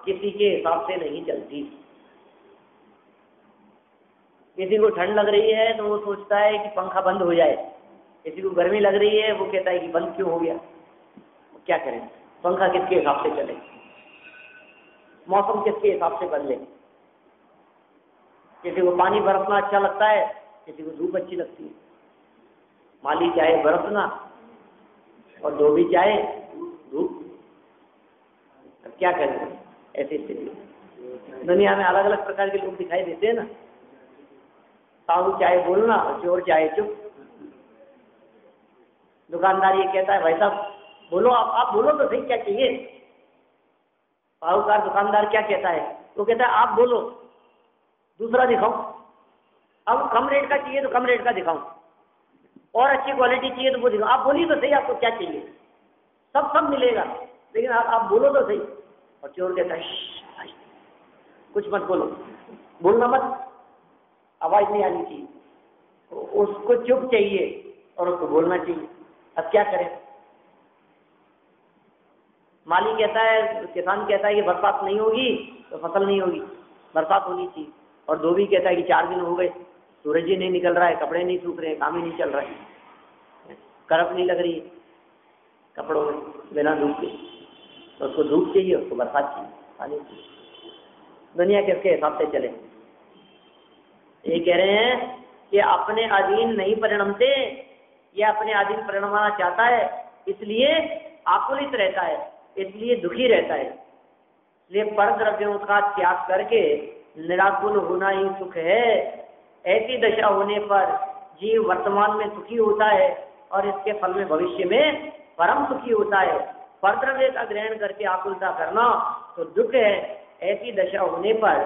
किसी के हिसाब से नहीं चलती। किसी को ठंड लग रही है तो वो सोचता है कि पंखा बंद हो जाए, किसी को गर्मी लग रही है वो कहता है कि बंद क्यों हो गया। क्या करें, पंखा किसके हिसाब से चले, मौसम किसके हिसाब से बदले? किसी को पानी बरसना अच्छा लगता है, किसी को धूप अच्छी लगती है। माली चाहे बरसना और धोबी चाहे धूप। अब क्या करें, ऐसी स्थिति दुनिया में अलग अलग प्रकार के लोग दिखाई देते हैं ना। साधु चाहे बोलना, चोर चाहे चुप। दुकानदार ये कहता है भाई साहब बोलो, आप बोलो तो सही, क्या चाहिए? साहूकार दुकानदार क्या कहता है? वो कहता है आप बोलो, दूसरा दिखाओ। अब कम रेट का चाहिए तो कम रेट का दिखाऊं, और अच्छी क्वालिटी चाहिए तो वो दिखाओ। आप बोलिए तो सही, आपको क्या चाहिए? सब मिलेगा, लेकिन आप बोलो तो सही। और चोर कहता है कुछ मत बोलो, बोलना मत, आवाज नहीं आनी चाहिए, उसको चुप चाहिए और उसको बोलना चाहिए। अब क्या करें? माली कहता है, किसान कहता है कि बरसात नहीं होगी तो फसल नहीं होगी, बरसात होनी चाहिए। और धोबी कहता है कि 4 दिन हो गए, सूरज ही नहीं निकल रहा है, कपड़े नहीं सूख रहे, काम ही नहीं चल रहा है, करप नहीं लग रही है कपड़ों में बिना धूप के। तो उसको धूप चाहिए, उसको बरसात चाहिए, पानी चाहिए। दुनिया किसके हिसाब से चले? ये कह रहे हैं कि अपने अधीन नहीं परिणमते, यह अपने अधीन परिणमाना चाहता है, इसलिए आकुलित रहता है, इसलिए दुखी रहता है। इसलिए पर द्रव्यों का त्याग करके निराकुल होना ही सुख है। ऐसी दशा होने पर जीव वर्तमान में सुखी होता है और इसके फल में भविष्य में परम सुखी होता है। पर द्रव्य का ग्रहण करके आकुलता करना तो दुख है। ऐसी दशा होने पर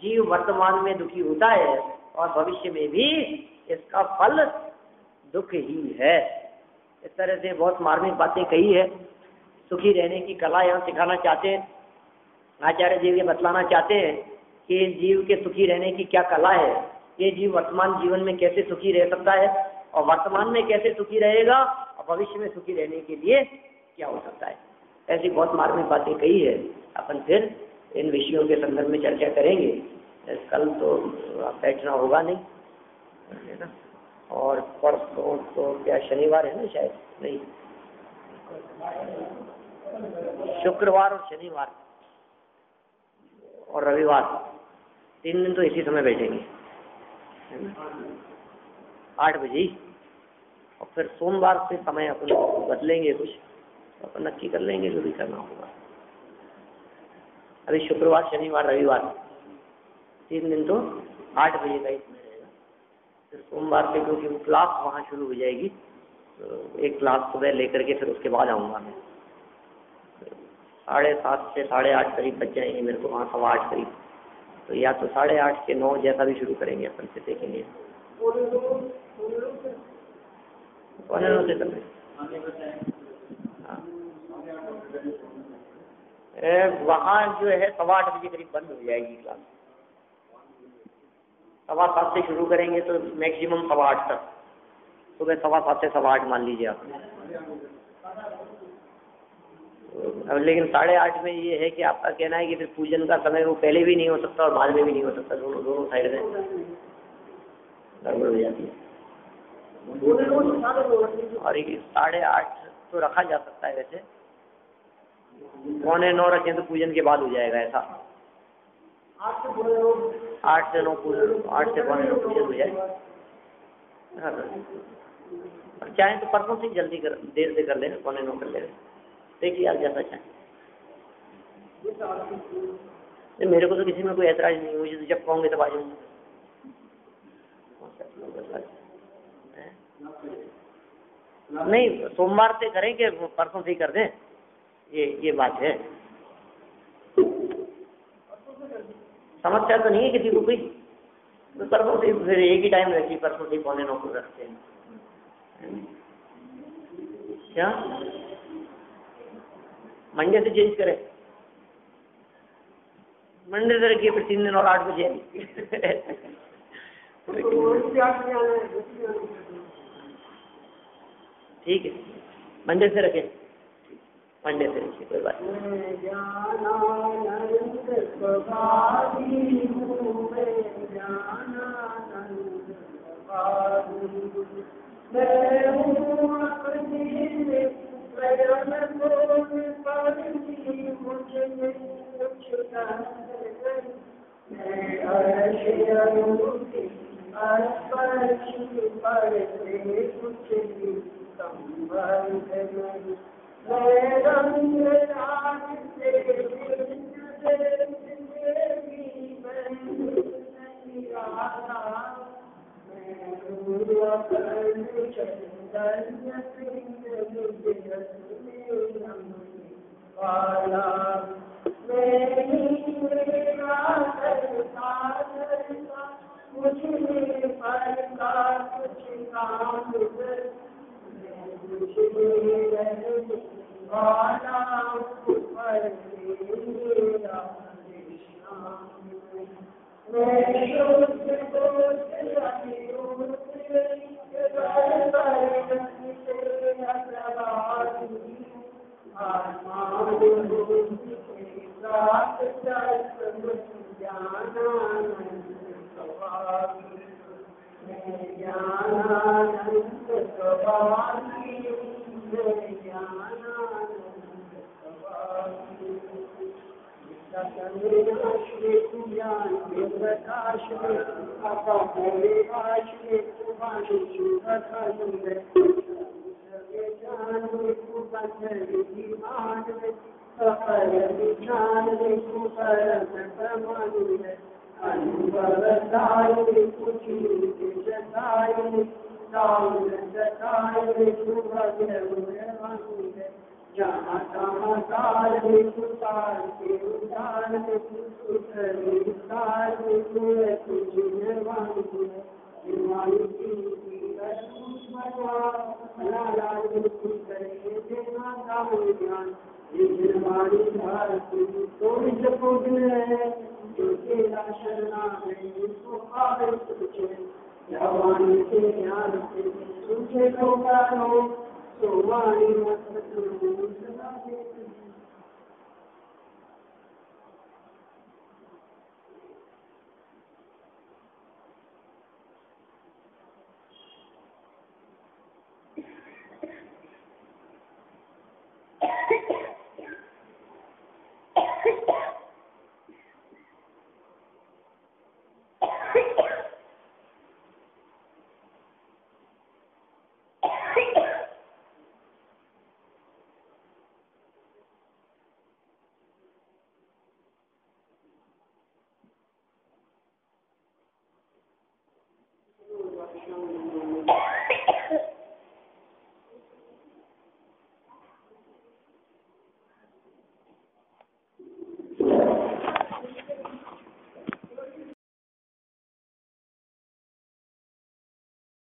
जीव वर्तमान में दुखी होता है और भविष्य में भी इसका फल दुख ही है। इस तरह से बहुत मार्मिक बातें कही है। सुखी रहने की कला यहाँ सिखाना चाहते हैं आचार्य जी, ये बतलाना चाहते हैं कि जीव के सुखी रहने की क्या कला है, ये जीव वर्तमान जीवन में कैसे सुखी रह सकता है और वर्तमान में कैसे सुखी रहेगा और भविष्य में सुखी रहने के लिए क्या हो सकता है। ऐसी बहुत मार्मिक बातें कही है। अपन फिर इन विषयों के संदर्भ में चर्चा करेंगे। कल तो बैठना होगा नहीं, है ना, और परसों तो क्या शनिवार है ना, शायद नहीं, शुक्रवार और शनिवार और रविवार 3 दिन तो इसी समय बैठेंगे, है ना, 8 बजे। और फिर सोमवार से समय अपन बदलेंगे, कुछ अपन नक्की कर लेंगे जो भी करना होगा। अभी शुक्रवार शनिवार रविवार 3 दिन तो 8 बजे का ही समय रहेगा। फिर सोमवार से क्योंकि वो क्लास वहाँ शुरू हो जाएगी, तो एक क्लास सुबह लेकर के फिर उसके बाद आऊँगा मैं। 7:30 से 8:30 करीब बच जाएंगे मेरे को वहाँ, 8:15 करीब। तो या तो 8:30 से 9 जैसा भी शुरू करेंगे अपन, से देखेंगे। पौने 9 से करते वहाँ जो है 8:15 बजे करीब बंद हो जाएगी क्लास। 7:15 से शुरू करेंगे तो मैक्सिमम 8:15 तक, सुबह 7:15 से 8:15 मान लीजिए आप। अब लेकिन 8:30 में ये है कि आपका कहना है कि फिर पूजन का समय वो पहले भी नहीं हो सकता और बाद में भी नहीं हो सकता, दोनों साइड में गड़बड़ हो जाती है। और 8:30 तो रखा जा सकता है वैसे, 8:45 रखें तो पूजन के बाद हो जाएगा ऐसा। 8 से 9 पूजन, 8 से 8:45 पूजन हो जाए। हाँ, और चाहे तो परसों से जल्दी कर, देर से कर लेना, 8:45 कर लेना, देखिए आप जैसा चाहें। मेरे को तो किसी में कोई ऐतराज नहीं, मुझे तो जब कहोगे तब आ जाऊँगा। नहीं, सोमवार से करें कि परसों से ही कर दें, ये बात है। समस्या तो नहीं है किसी को कोई, तो परसों से फिर एक ही टाइम रखिए, परसों से 8:45 को रखते हैं। क्या मंडे से चेंज करें? मंडे से रखिए, फिर 3 दिन और 8 बजे। ठीक है, मंडे से रखें, मंडे से रखिए, कोई बात नहीं।